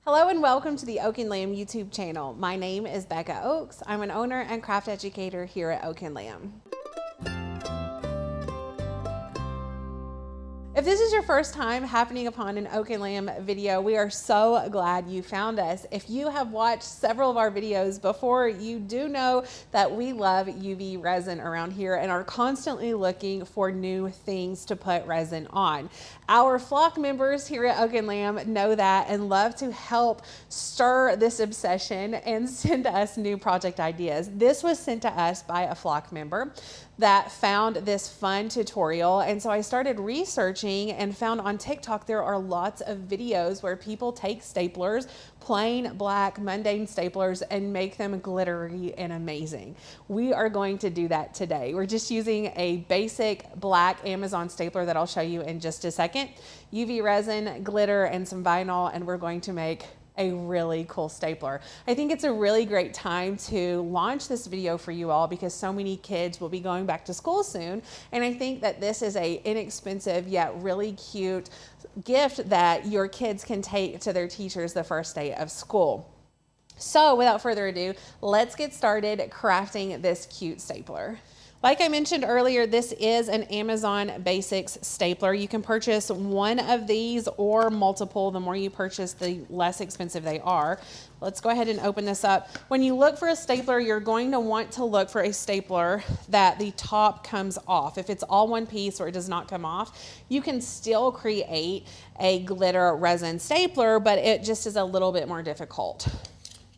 Hello and welcome to the Oak and Lamb YouTube channel. My name is Becca Oaks. I'm an owner and craft educator here at Oak and Lamb. If this is your first time happening upon an Oak and Lamb video, we are so glad you found us. If you have watched several of our videos before, you do know that we love UV resin around here and are constantly looking for new things to put resin on. Our flock members here at Oak and Lamb know that and love to help stir this obsession and send us new project ideas. This was sent to us by a flock member that found this fun tutorial, and so I started researching and found on TikTok there are lots of videos where people take staplers, plain black mundane staplers, and make them glittery and amazing. We are going to do that today. We're just using a basic black Amazon stapler that I'll show you in just a second, UV resin, glitter, and some vinyl, and we're going to make a really cool stapler. I think it's a really great time to launch this video for you all because so many kids will be going back to school soon. And I think that this is a inexpensive yet really cute gift that your kids can take to their teachers the first day of school. So without further ado, let's get started crafting this cute stapler. Like I mentioned earlier, this is an Amazon Basics stapler. You can purchase one of these or multiple. The more you purchase, the less expensive they are. Let's go ahead and open this up. When you look for a stapler, you're going to want to look for a stapler that the top comes off. If it's all one piece or it does not come off, you can still create a glitter resin stapler, but it just is a little bit more difficult.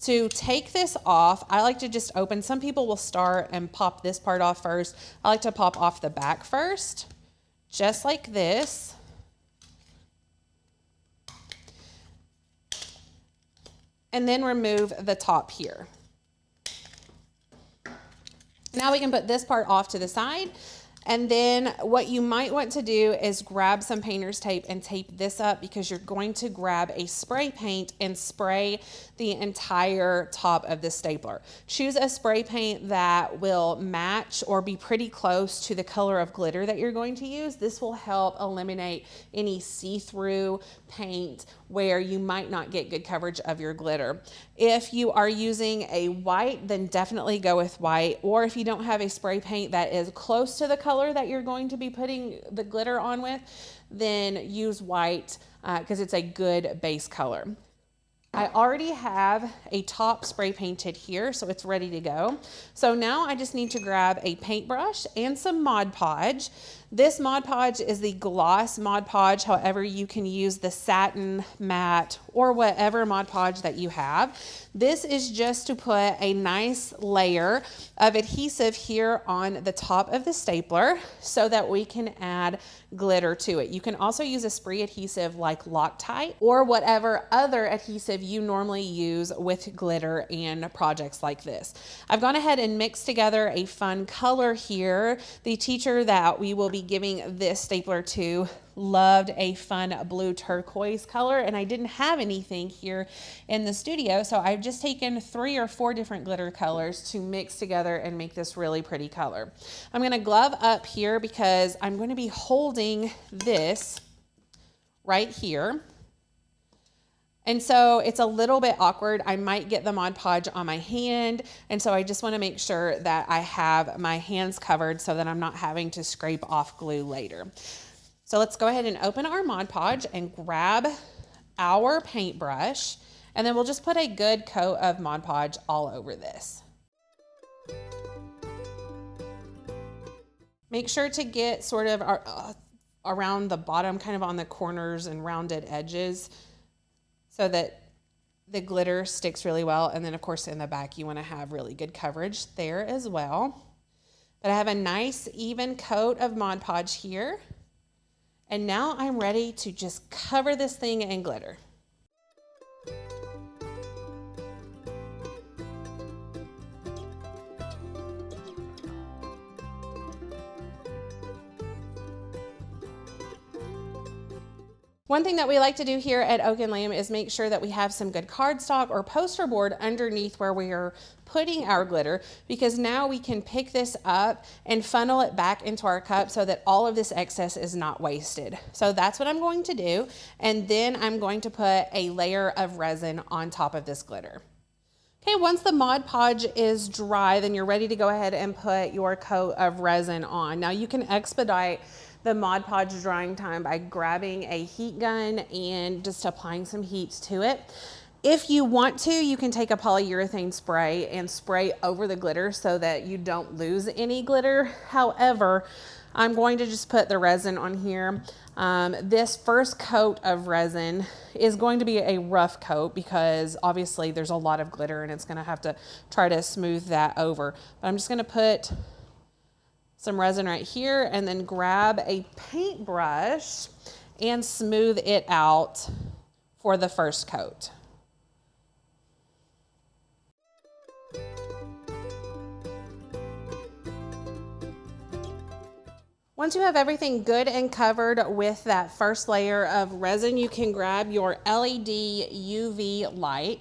To take this off, I like to just open. Some people will start and pop this part off first. I like to pop off the back first, just like this. And then remove the top here. Now we can put this part off to the side. And then what you might want to do is grab some painter's tape and tape this up because you're going to grab a spray paint and spray the entire top of the stapler. Choose a spray paint that will match or be pretty close to the color of glitter that you're going to use. This will help eliminate any see-through paint where you might not get good coverage of your glitter. If you are using a white, then definitely go with white. Or if you don't have a spray paint that is close to the color that you're going to be putting the glitter on with, then use white because it's a good base color. I already have a top spray painted here, so it's ready to go. So now I just need to grab a paintbrush and some Mod Podge. This Mod Podge is the gloss Mod Podge. However, you can use the satin, matte, or whatever Mod Podge that you have. This is just to put a nice layer of adhesive here on the top of the stapler so that we can add glitter to it. You can also use a spray adhesive like Loctite or whatever other adhesive you normally use with glitter and projects like this. I've gone ahead and mixed together a fun color here. The teacher that we will be giving this stapler to loved a fun blue turquoise color, and I didn't have anything here in the studio, so I've just taken 3 or 4 different glitter colors to mix together and make this really pretty color. I'm going to glove up here because I'm going to be holding this right here. And so it's a little bit awkward. I might get the Mod Podge on my hand. And so I just want to make sure that I have my hands covered so that I'm not having to scrape off glue later. So let's go ahead and open our Mod Podge and grab our paintbrush. And then we'll just put a good coat of Mod Podge all over this. Make sure to get sort of around the bottom, kind of on the corners and rounded edges, so that the glitter sticks really well. And then of course in the back, you want to have really good coverage there as well. But I have a nice even coat of Mod Podge here. And now I'm ready to just cover this thing in glitter. One thing that we like to do here at Oak and Lamb is make sure that we have some good cardstock or poster board underneath where we are putting our glitter, because now we can pick this up and funnel it back into our cup so that all of this excess is not wasted. So that's what I'm going to do. And then I'm going to put a layer of resin on top of this glitter. Okay, once the Mod Podge is dry, then you're ready to go ahead and put your coat of resin on. Now you can expedite the Mod Podge drying time by grabbing a heat gun and just applying some heat to it. If you want to, you can take a polyurethane spray and spray over the glitter so that you don't lose any glitter. However, I'm going to just put the resin on here. This first coat of resin is going to be a rough coat because obviously there's a lot of glitter and it's going to have to try to smooth that over. But I'm just going to put some resin right here and then grab a paintbrush and smooth it out for the first coat. Once you have everything good and covered with that first layer of resin, you can grab your LED UV light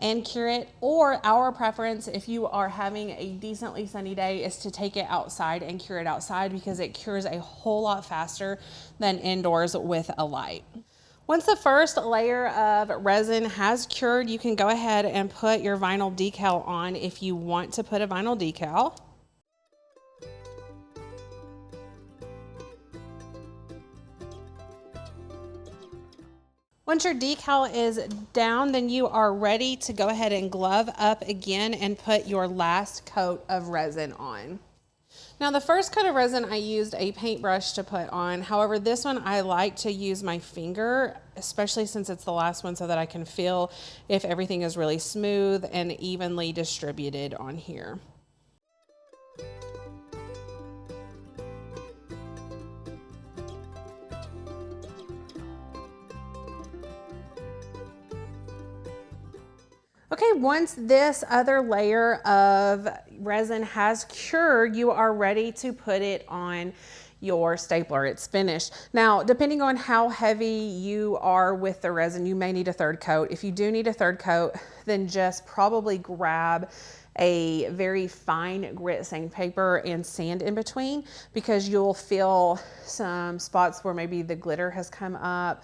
and cure it, or our preference, if you are having a decently sunny day, is to take it outside and cure it outside because it cures a whole lot faster than indoors with a light. Once the first layer of resin has cured, you can go ahead and put your vinyl decal on if you want to put a vinyl decal. Once your decal is down, then you are ready to go ahead and glove up again and put your last coat of resin on. Now the first coat of resin I used a paintbrush to put on. However, this one I like to use my finger, especially since it's the last one, so that I can feel if everything is really smooth and evenly distributed on here. Okay, once this other layer of resin has cured, you are ready to put it on your stapler. It's finished. Now, depending on how heavy you are with the resin, you may need a third coat. If you do need a third coat, then just probably grab a very fine grit sandpaper and sand in between, because you'll feel some spots where maybe the glitter has come up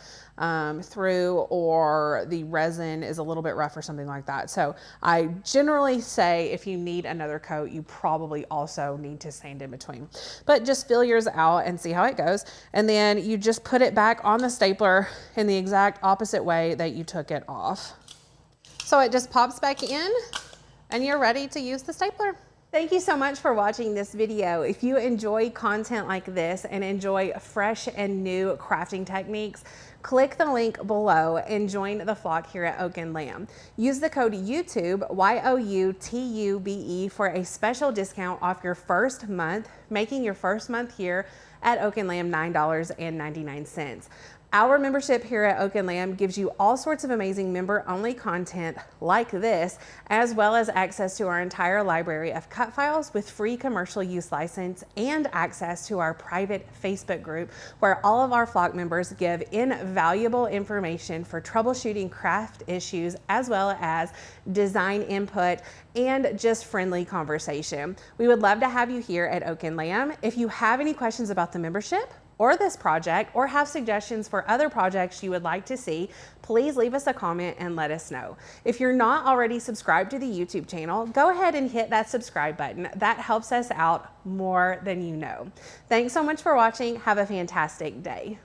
through, or the resin is a little bit rough or something like that. So I generally say if you need another coat, you probably also need to sand in between. But just feel yours out and see how it goes. And then you just put it back on the stapler in the exact opposite way that you took it off. So it just pops back in and you're ready to use the stapler. Thank you so much for watching this video. If you enjoy content like this and enjoy fresh and new crafting techniques, click the link below and join the flock here at Oak and Lamb. Use the code YouTube, YOUTUBE, for a special discount off your first month, making your first month here at Oak and Lamb $9.99. Our membership here at Oak and Lamb gives you all sorts of amazing member-only content like this, as well as access to our entire library of cut files with free commercial use license and access to our private Facebook group where all of our flock members give invaluable information for troubleshooting craft issues, as well as design input and just friendly conversation. We would love to have you here at Oak and Lamb. If you have any questions about the membership or this project, or have suggestions for other projects you would like to see, please leave us a comment and let us know. If you're not already subscribed to the YouTube channel, go ahead and hit that subscribe button. That helps us out more than you know. Thanks so much for watching. Have a fantastic day.